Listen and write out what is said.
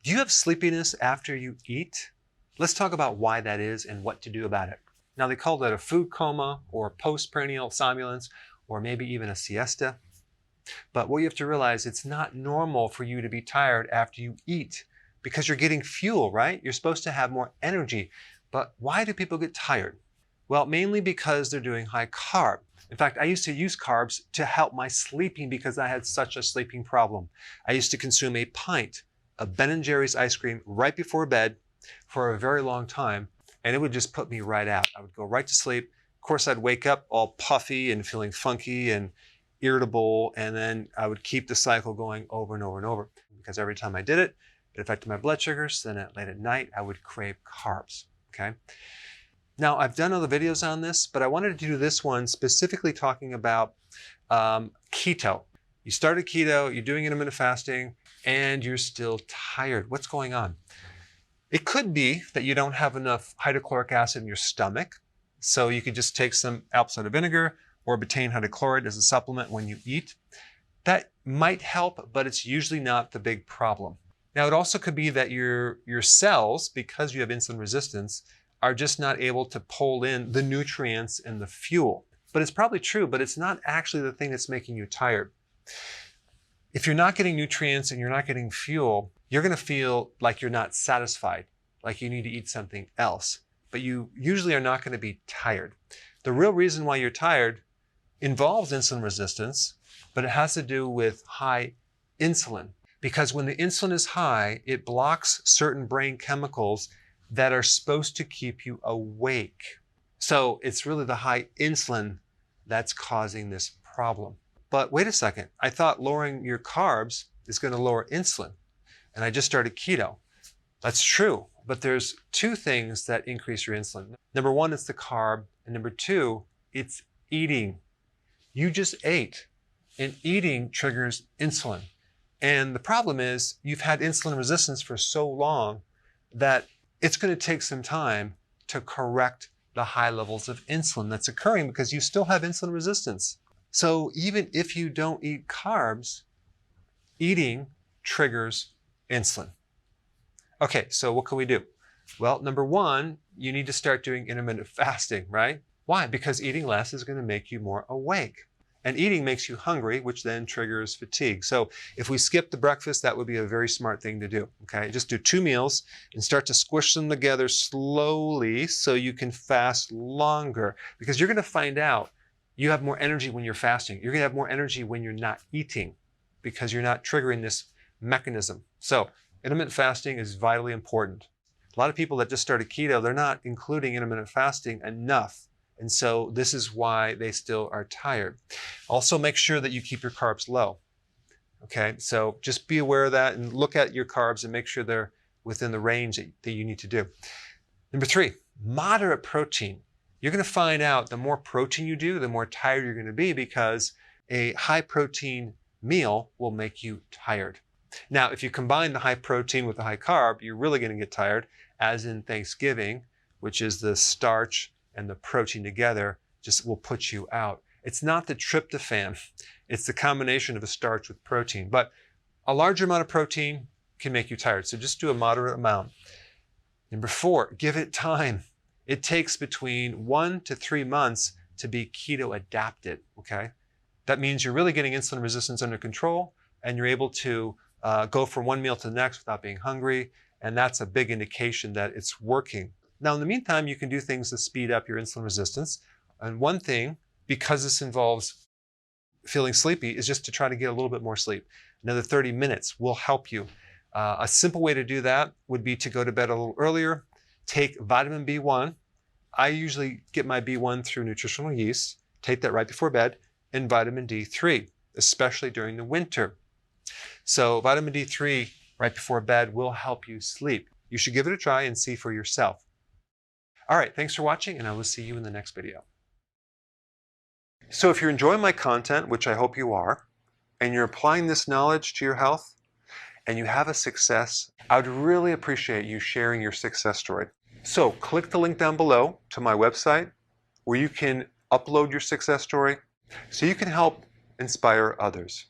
Do you have sleepiness after you eat? Let's talk about why that is and what to do about it. Now, they call that a food coma or postprandial somnolence or maybe even a siesta. But what you have to realize, it's not normal for you to be tired after you eat because you're getting fuel, right? You're supposed to have more energy. But why do people get tired? Well, mainly because they're doing high carb. In fact, I used to use carbs to help my sleeping because I had such a sleeping problem. I used to consume a pint of Ben & Jerry's ice cream right before bed for a very long time, and it would just put me right out. I would go right to sleep. Of course, I'd wake up all puffy and feeling funky and irritable, and then I would keep the cycle going over and over and over because every time I did it, it affected my blood sugars. Then late at night, I would crave carbs, okay? Now, I've done other videos on this, but I wanted to do this one specifically talking about keto. You started keto, you're doing intermittent fasting, and you're still tired. What's going on? It could be that you don't have enough hydrochloric acid in your stomach, so you could just take some apple cider vinegar or betaine hydrochloride as a supplement when you eat. That might help, but it's usually not the big problem. Now, it also could be that your cells, because you have insulin resistance, are just not able to pull in the nutrients and the fuel. But it's probably true, but it's not actually the thing that's making you tired. If you're not getting nutrients and you're not getting fuel, you're going to feel like you're not satisfied, like you need to eat something else. But you usually are not going to be tired. The real reason why you're tired involves insulin resistance, but it has to do with high insulin. Because when the insulin is high, it blocks certain brain chemicals that are supposed to keep you awake. So it's really the high insulin that's causing this problem. But wait a second, I thought lowering your carbs is going to lower insulin, and I just started keto. That's true, but there's two things that increase your insulin. Number one, it's the carb, and number two, it's eating. You just ate, and eating triggers insulin. And the problem is you've had insulin resistance for so long that it's going to take some time to correct the high levels of insulin that's occurring because you still have insulin resistance. So even if you don't eat carbs, eating triggers insulin. Okay, so what can we do? Well, number one, you need to start doing intermittent fasting, right? Why? Because eating less is going to make you more awake. And eating makes you hungry, which then triggers fatigue. So if we skip the breakfast, that would be a very smart thing to do, okay? Just do 2 meals and start to squish them together slowly so you can fast longer. Because you're going to find out you have more energy when you're fasting. You're going to have more energy when you're not eating because you're not triggering this mechanism. So intermittent fasting is vitally important. A lot of people that just started keto, they're not including intermittent fasting enough. And so this is why they still are tired. Also, make sure that you keep your carbs low. Okay, so just be aware of that and look at your carbs and make sure they're within the range that you need to do. Number 3, moderate protein. You're going to find out the more protein you do, the more tired you're going to be because a high protein meal will make you tired. Now, if you combine the high protein with the high carb, you're really going to get tired, as in Thanksgiving, which is the starch and the protein together just will put you out. It's not the tryptophan, it's the combination of a starch with protein. But a larger amount of protein can make you tired, so just do a moderate amount. Number 4, give it time. It takes between 1 to 3 months to be keto adapted, okay? That means you're really getting insulin resistance under control and you're able to go from one meal to the next without being hungry, and that's a big indication that it's working. Now, in the meantime, you can do things to speed up your insulin resistance. And one thing, because this involves feeling sleepy, is just to try to get a little bit more sleep. Another 30 minutes will help you. A simple way to do that would be to go to bed a little earlier, take vitamin B1. I usually get my B1 through nutritional yeast, take that right before bed, and vitamin D3, especially during the winter. So vitamin D3 right before bed will help you sleep. You should give it a try and see for yourself. All right, thanks for watching, and I will see you in the next video. So if you're enjoying my content, which I hope you are, and you're applying this knowledge to your health, and you have a success, I would really appreciate you sharing your success story. So click the link down below to my website where you can upload your success story so you can help inspire others.